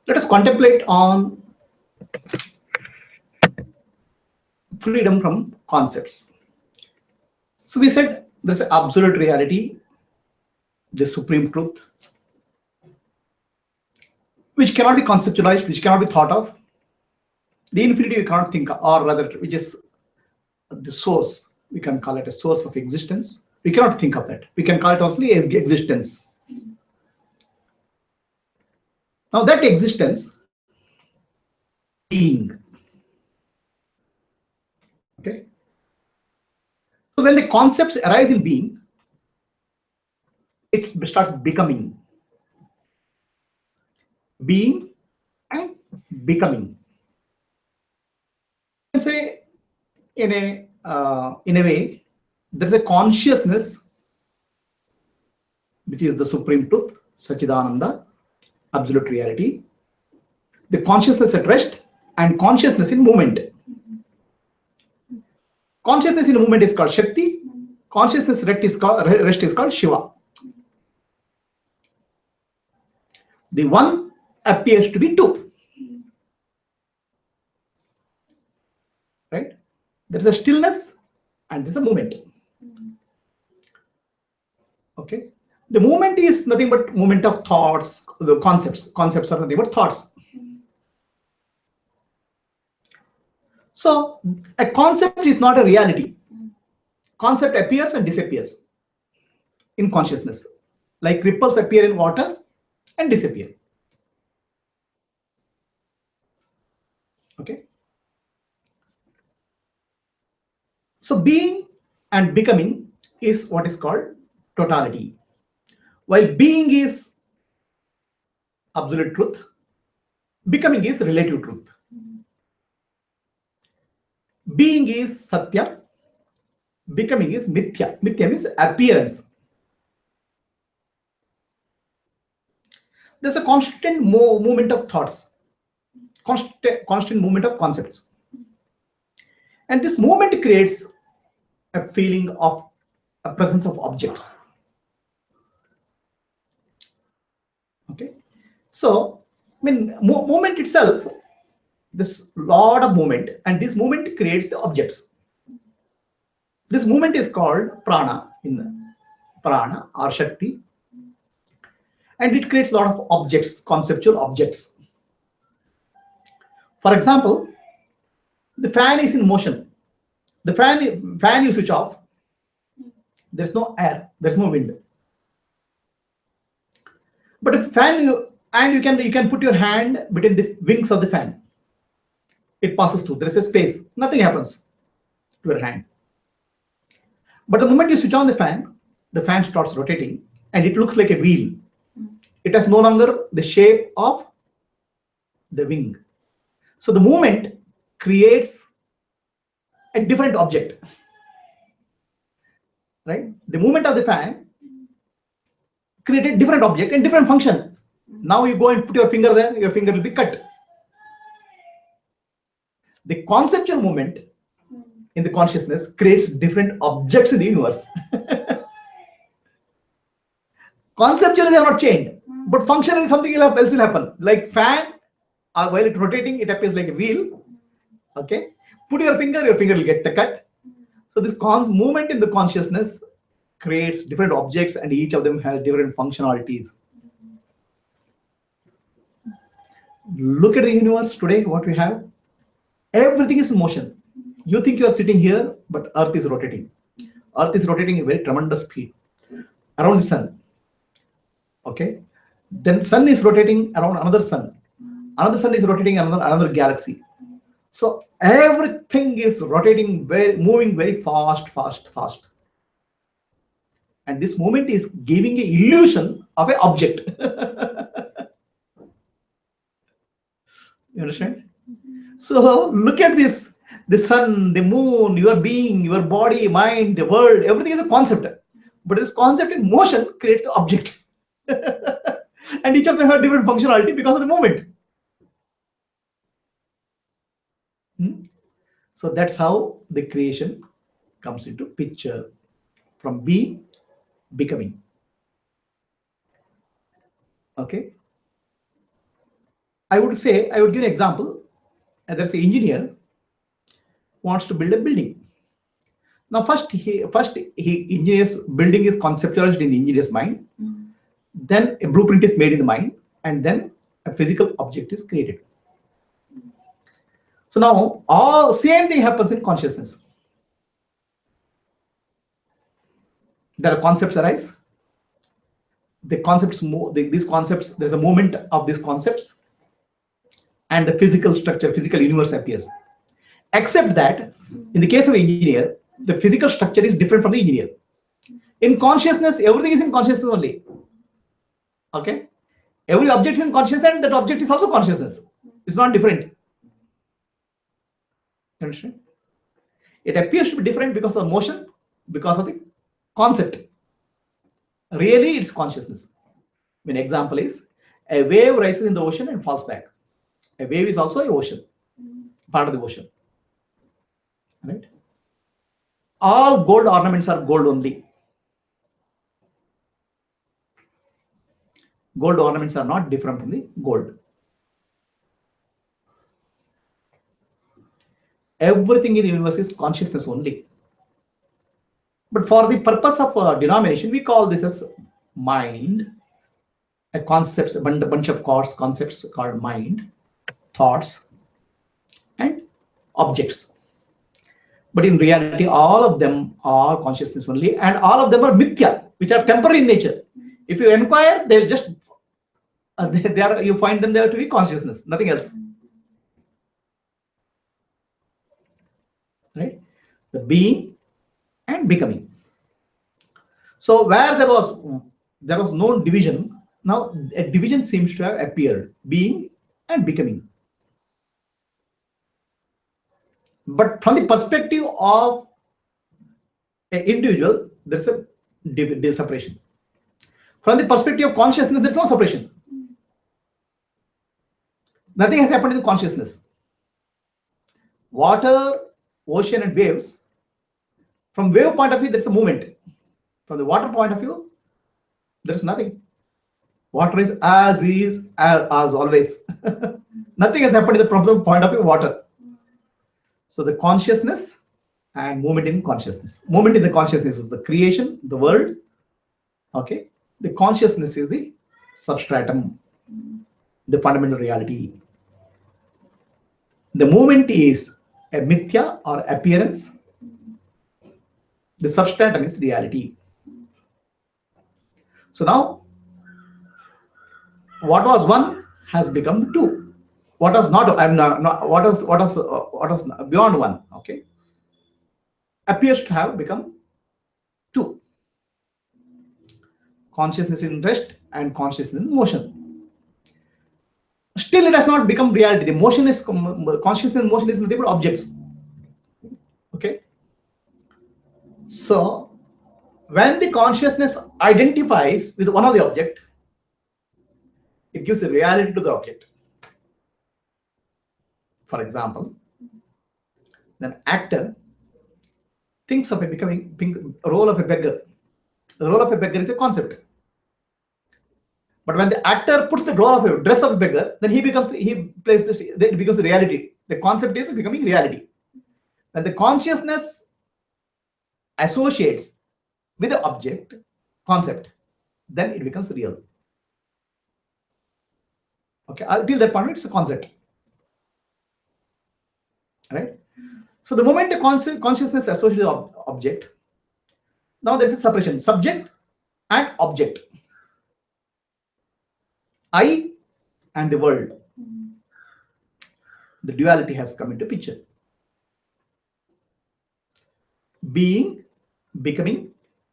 Let us contemplate on freedom from concepts. So we said there's an absolute reality, the supreme truth, which cannot be conceptualized, which cannot be thought of. The infinity we cannot think of, or rather, which is the source. We can call it a source of existence. We cannot think of that. We can call it only as existence. Now that existence, being. Okay. So when the concepts arise in being, it starts becoming. Being and becoming. You can say in a way, there is a consciousness which is the supreme truth, Sachidananda, absolute reality. The consciousness at rest and consciousness in movement. Consciousness in movement is called Shakti. Consciousness rest is called Shiva. The one appears to be two. Right? There's a stillness and there's a movement. Okay. The movement is nothing but movement of thoughts, the concepts. Concepts are nothing but thoughts. So a concept is not a reality. Concept appears and disappears in consciousness, like ripples appear in water and disappear. Okay. So being and becoming is what is called totality. While being is absolute truth, becoming is relative truth. Being is satya, becoming is mithya. Mithya means appearance. There's a constant movement of thoughts, constant movement of concepts. And this movement creates a feeling of a presence of objects. Okay. So, I mean, movement itself, this lot of movement, and this movement creates the objects. This movement is called prana in prana or shakti, and it creates a lot of objects, conceptual objects. For example, the fan is in motion. The fan you switch off, there's no air, there's no wind. But if fan you can put your hand between the wings of the fan. It passes through. There is a space. Nothing happens to your hand. But the moment you switch on the fan starts rotating, and it looks like a wheel. It has no longer the shape of the wing. So the movement creates a different object. Right? The movement of the fan created different object and different function. Now you go and put your finger there, your finger will be cut. The conceptual movement in the consciousness creates different objects in the universe. Conceptually they are not changed, but functionally something else will happen. Like fan, while it's rotating, it appears like a wheel. Okay, put your finger will get cut. So this movement in the consciousness creates different objects, and each of them has different functionalities. Look at the universe today, what we have. Everything is in motion. You think you are sitting here, but Earth is rotating. Earth is rotating at a very tremendous speed around the sun. Okay, then sun is rotating around another sun. Another sun is rotating another galaxy. So everything is rotating, moving very fast. And this movement is giving an illusion of an object. You understand? So look at this: the sun, the moon, your being, your body, mind, the world, everything is a concept. But this concept in motion creates the object. And each of them have different functionality because of the movement. So that's how the creation comes into picture, from being, becoming. Okay. I would say, I would give an example. There's an engineer wants to build a building. Now, first he engineers building is conceptualized in the engineer's mind. Then a blueprint is made in the mind, and then a physical object is created. So now, all same thing happens in consciousness. There are concepts arise. The concepts move. These concepts. There's a movement of these concepts, and the physical structure, physical universe appears. Except that, in the case of engineer, the physical structure is different from the engineer. In consciousness, everything is in consciousness only. Okay, every object is in consciousness, and that object is also consciousness. It's not different. Understand? It appears to be different because of motion, because of the concept. Really, it's consciousness. An example is a wave rises in the ocean and falls back. A wave is also an ocean, part of the ocean. Right? All gold ornaments are gold only. Gold ornaments are not different from the gold. Everything in the universe is consciousness only. But for the purpose of denomination, we call this as mind. A concepts, a bunch of concepts called mind, thoughts, and objects. But in reality, all of them are consciousness only, and all of them are mithya, which are temporary in nature. If you inquire, they'll just they are. You find them there to be consciousness, nothing else. Right? The being and becoming. So where there was no division, now a division seems to have appeared, being and becoming. But from the perspective of an individual, there's a separation. From the perspective of consciousness, there's no separation. Nothing has happened in the consciousness. Water, ocean, and waves. From wave point of view, there's a movement. From the water point of view, there's nothing. Water is as always. Nothing has happened from the point of view of water. So the consciousness and movement in consciousness. Movement in the consciousness is the creation, the world. Okay. The consciousness is the substratum, the fundamental reality. The movement is a mithya or appearance. The substratum is reality. So now, what was one has become two. What was not? What was beyond one? Okay, appears to have become two. Consciousness in rest and consciousness in motion. Still, it has not become reality. The motion is consciousness in motion is nothing but objects. Okay. So, when the consciousness identifies with one of the object, it gives a reality to the object. For example, an actor thinks of a role of a beggar. The role of a beggar is a concept. But when the actor puts the role of a dress of a beggar, then he plays this. Then it becomes a reality. The concept is becoming reality. When the consciousness associates with the object concept, then it becomes real. Okay, until that point, it's a concept. Right? So the moment the consciousness associates with the object, now there is a separation, subject and object. I and the world. The duality has come into picture. Being, becoming,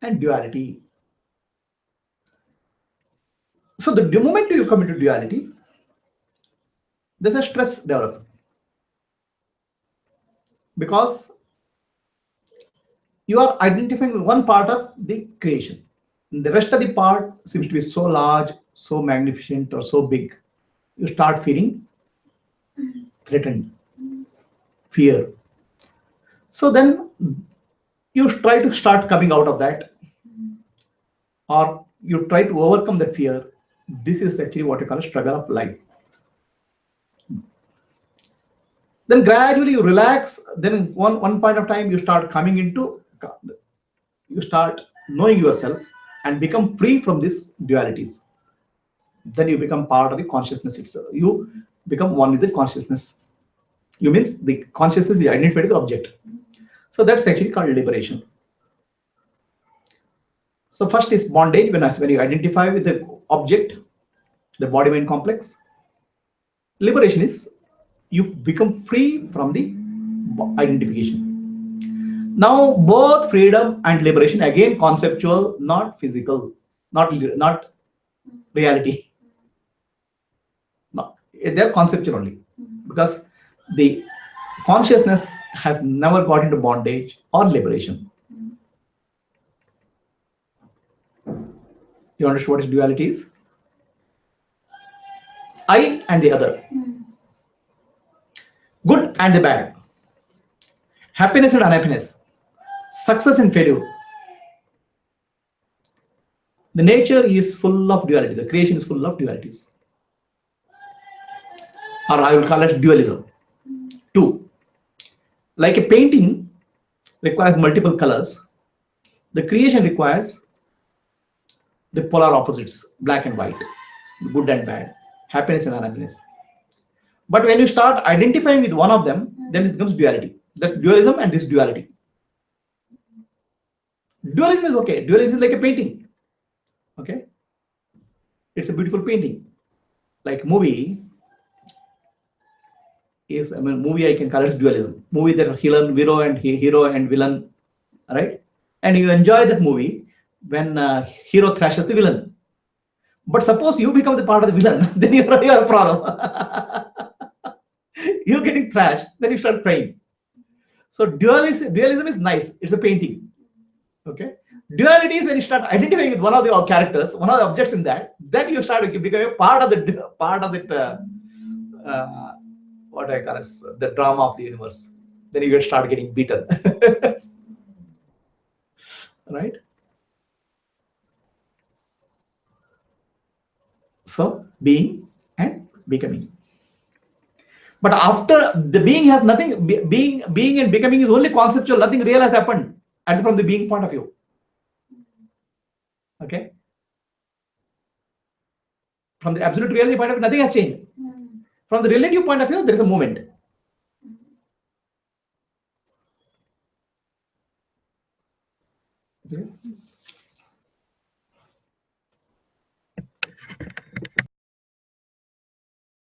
and duality. So the moment you come into duality, there's a stress developed. Because you are identifying one part of the creation. And the rest of the part seems to be so large, so magnificent, or so big. You start feeling threatened, fear. So then you try to start coming out of that, or you try to overcome that fear. This is actually what you call a struggle of life. Then gradually you relax. Then one point of time you start coming into, you start knowing yourself and become free from these dualities. Then you become part of the consciousness itself. You become one with the consciousness. You means the consciousness is identified with the object. So that's actually called liberation. So first is bondage, when you identify with the object, the body mind complex. Liberation is you become free from the identification. Now both freedom and liberation, again conceptual, not physical, not reality. No, they're conceptual only, because the consciousness has never got into bondage or liberation. You understand what is duality is? I and the other, good and the bad, happiness and unhappiness, success and failure. The nature is full of duality. The creation is full of dualities, or I will call it dualism. Two, like a painting requires multiple colors, the creation requires the polar opposites, black and white, good and bad, happiness and unhappiness. But when you start identifying with one of them, then it becomes duality. That's dualism, and this duality. Dualism is okay. Dualism is like a painting. Okay, it's a beautiful painting. Like movie is, I mean, movie I can call it dualism. Movie that hero and villain, right? And you enjoy that movie when hero thrashes the villain. But suppose you become the part of the villain, then you're a problem. You're getting thrashed, then you start crying. So dualism is nice. It's a painting. Okay. Duality is when you start identifying with one of the characters, one of the objects in that, then you start becoming a part of the what I call as the drama of the universe. Then you start getting beaten. Right? So being and becoming. But after the being has nothing, being and becoming is only conceptual, nothing real has happened from the being point of view. Okay. From the absolute reality point of view, nothing has changed. From the relative point of view, there is a movement. Okay.